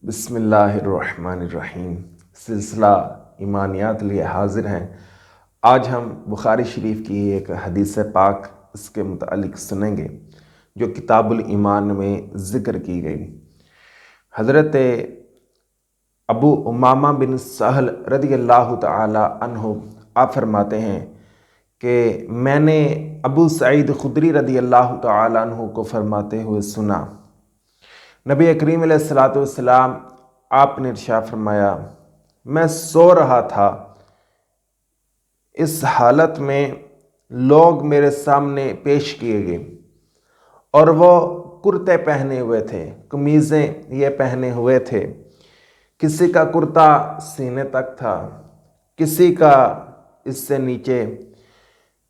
بسم اللہ الرحمن الرحیم۔ سلسلہ ایمانیات لیے حاضر ہیں۔ آج ہم بخاری شریف کی ایک حدیث پاک اس کے متعلق سنیں گے جو کتاب الایمان میں ذکر کی گئی۔ حضرت ابو امامہ بن سہل رضی اللہ تعالی عنہ آپ فرماتے ہیں کہ میں نے ابو سعید خدری رضی اللہ تعالی عنہ کو فرماتے ہوئے سنا، نبی کریم علیہ الصلوۃ والسلام آپ نے ارشاد فرمایا، میں سو رہا تھا، اس حالت میں لوگ میرے سامنے پیش کیے گئے اور وہ کرتے پہنے ہوئے تھے، قمیضیں یہ پہنے ہوئے تھے، کسی کا کرتا سینے تک تھا، کسی کا اس سے نیچے۔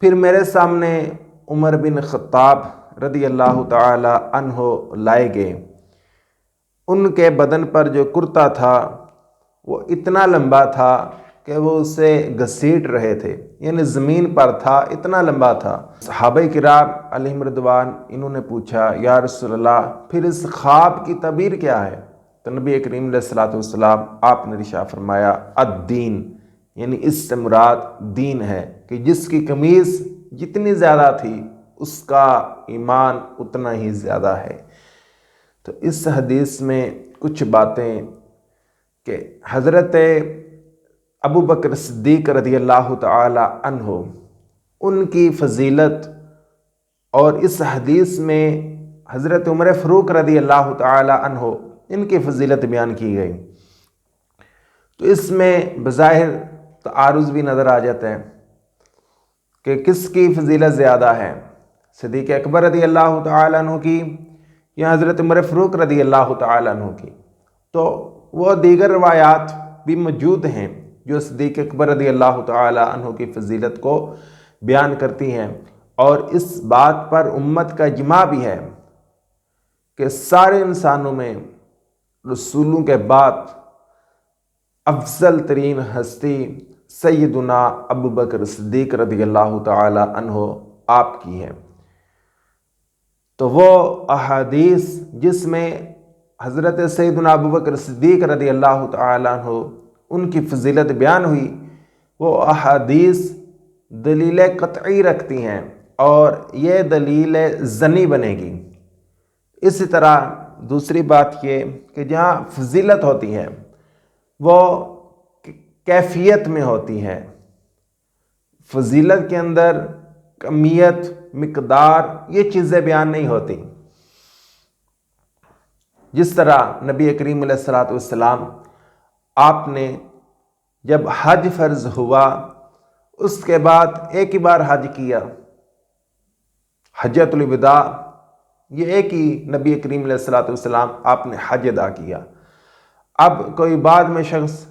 پھر میرے سامنے عمر بن خطاب رضی اللہ تعالی عنہ لائے گئے۔ ان کے بدن پر جو کرتا تھا وہ اتنا لمبا تھا کہ وہ اسے گھسیٹ رہے تھے، یعنی زمین پر تھا، اتنا لمبا تھا۔ صحابہ کرام علیہم رضوان انہوں نے پوچھا، یا رسول اللہ پھر اس خواب کی تعبیر کیا ہے؟ تو نبی کریم علیہ الصلوۃ والسلام آپ نے ارشاد فرمایا، الدین، یعنی اس سے مراد دین ہے کہ جس کی قمیض جتنی زیادہ تھی اس کا ایمان اتنا ہی زیادہ ہے۔ تو اس حدیث میں کچھ باتیں کہ حضرت ابو بکر صدیق رضی اللہ تعالی عنہ ان کی فضیلت، اور اس حدیث میں حضرت عمر فاروق رضی اللہ تعالی عنہ ان کی فضیلت بیان کی گئی، تو اس میں بظاہر تعارض بھی نظر آ جاتا ہے کہ کس کی فضیلت زیادہ ہے، صدیق اکبر رضی اللہ تعالی عنہ کی یا حضرت عمر فاروق رضی اللہ تعالی عنہ کی؟ تو وہ دیگر روایات بھی موجود ہیں جو صدیق اکبر رضی اللہ تعالی عنہ کی فضیلت کو بیان کرتی ہیں، اور اس بات پر امت کا اجماع بھی ہے کہ سارے انسانوں میں رسولوں کے بعد افضل ترین ہستی سیدنا ابو بکر صدیق رضی اللہ تعالی عنہ آپ کی ہے۔ تو وہ احادیث جس میں حضرت سیدنا ابو بکر صدیق رضی اللہ تعالی عنہ ان کی فضیلت بیان ہوئی، وہ احادیث دلیل قطعی رکھتی ہیں اور یہ دلیل ظنی بنے گی۔ اسی طرح دوسری بات یہ کہ جہاں فضیلت ہوتی ہے وہ کیفیت میں ہوتی ہے، فضیلت کے اندر کمیت، مقدار یہ چیزیں بیان نہیں ہوتی۔ جس طرح نبی کریم علیہ الصلوۃ والسلام آپ نے جب حج فرض ہوا اس کے بعد ایک ہی بار حج کیا، حجۃ الوداع، یہ ایک ہی نبی کریم علیہ الصلوۃ والسلام آپ نے حج ادا کیا۔ اب کوئی بعد میں شخص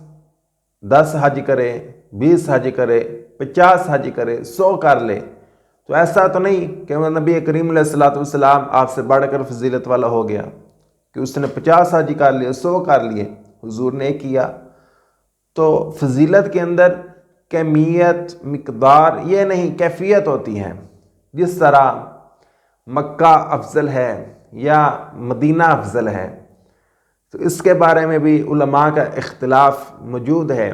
10 حج کرے، 20 حج کرے، 50 حج کرے، 100 کر لے، تو ایسا تو نہیں کہ وہ نبی کریم علیہ الصلوۃ والسلام آپ سے بڑھ کر فضیلت والا ہو گیا کہ اس نے 50 حج کر لیے، 100 کر لیے، حضور نے کیا۔ تو فضیلت کے اندر کمیت، مقدار یہ نہیں، کیفیت ہوتی ہے۔ جس طرح مکہ افضل ہے یا مدینہ افضل ہے، تو اس کے بارے میں بھی علماء کا اختلاف موجود ہے،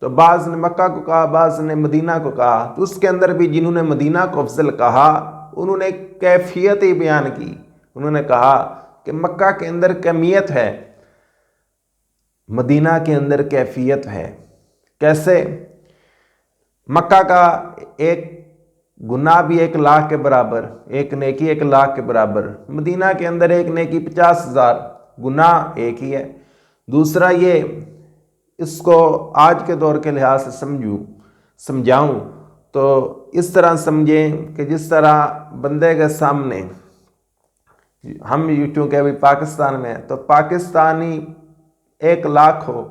تو بعض نے مکہ کو کہا، بعض نے مدینہ کو کہا، تو اس کے اندر بھی جنہوں نے مدینہ کو افضل کہا انہوں نے کیفیت ہی بیان کی، انہوں نے کہا کہ مکہ کے اندر کمیت ہے، مدینہ کے اندر کیفیت ہے۔ کیسے؟ مکہ کا ایک گناہ بھی 1 لاکھ کے برابر، ایک نیکی 1 لاکھ کے برابر، مدینہ کے اندر ایک نیکی 50,000، گناہ ایک ہی ہے۔ دوسرا یہ، اس کو آج کے دور کے لحاظ سے سمجھاؤں تو اس طرح سمجھیں کہ جس طرح بندے کے سامنے ہم چونکہ ابھی پاکستان میں ہیں تو پاکستانی 1 لاکھ ہو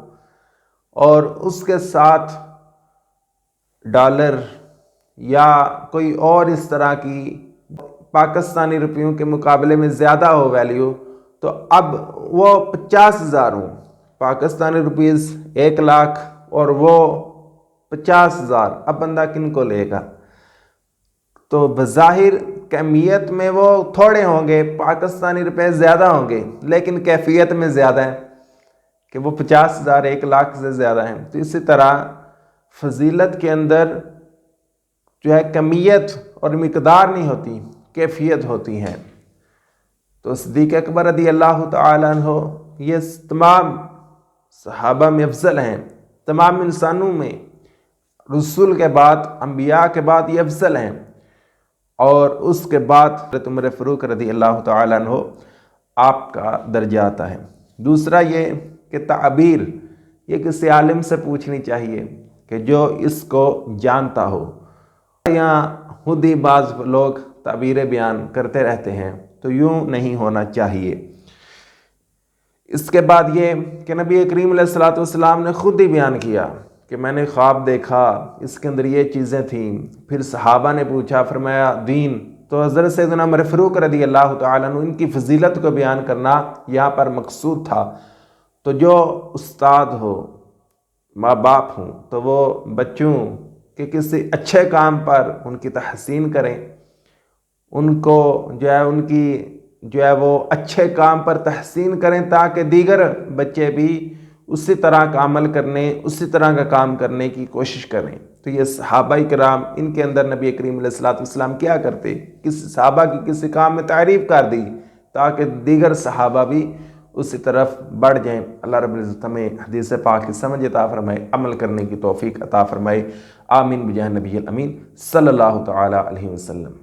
اور اس کے ساتھ ڈالر یا کوئی اور اس طرح کی پاکستانی روپیوں کے مقابلے میں زیادہ ہو ویلیو، تو اب وہ 50,000 ہوں، پاکستانی روپیز 1 لاکھ اور وہ 50,000، اب بندہ کن کو لے گا؟ تو بظاہر کمیت میں وہ تھوڑے ہوں گے، پاکستانی روپے زیادہ ہوں گے، لیکن کیفیت میں زیادہ ہے۔ کہ وہ 50,000 1,00,000 سے زیادہ ہیں۔ تو اسی طرح فضیلت کے اندر جو ہے کمیت اور مقدار نہیں ہوتی، کیفیت ہوتی ہے۔ تو صدیق اکبر رضی اللہ تعالیٰ عنہ یہ تمام صحابہ میں افضل ہیں، تمام انسانوں میں، رسول کے بعد، انبیاء کے بعد یہ افضل ہیں، اور اس کے بعد حضرت عمر فاروق رضی اللہ تعالیٰ عنہ آپ کا درجہ آتا ہے۔ دوسرا یہ کہ تعبیر یہ کسی عالم سے پوچھنی چاہیے کہ جو اس کو جانتا ہو۔ یہاں خود ہی بعض لوگ تعبیریں بیان کرتے رہتے ہیں، تو یوں نہیں ہونا چاہیے۔ اس کے بعد یہ کہ نبی کریم علیہ السلام نے خود ہی بیان کیا کہ میں نے خواب دیکھا، اس کے اندر یہ چیزیں تھیں، پھر صحابہ نے پوچھا، فرمایا دین، تو حضرت سیدنا عمر فاروق رضی اللہ تعالیٰ عنہ ان کی فضیلت کو بیان کرنا یہاں پر مقصود تھا۔ تو جو استاد ہو، ماں باپ ہوں، تو وہ بچوں کے کسی اچھے کام پر ان کی تحسین کریں، ان کو جو ہے ان کی جو ہے وہ اچھے کام پر تحسین کریں، تاکہ دیگر بچے بھی اسی طرح کا عمل کرنے، اسی طرح کا کام کرنے کی کوشش کریں۔ تو یہ صحابہ کرام، ان کے اندر نبی کریم علیہ السلام کیا کرتے، کسی صحابہ کی کسی کام میں تعریف کر دی تاکہ دیگر صحابہ بھی اسی طرف بڑھ جائیں۔ اللہ رب العزت ہمیں حدیث پاک کی سمجھ عطا فرمائے، عمل کرنے کی توفیق عطا فرمائے۔ آمین بجاہ نبی الامین صلی اللہ تعالی علیہ وسلم۔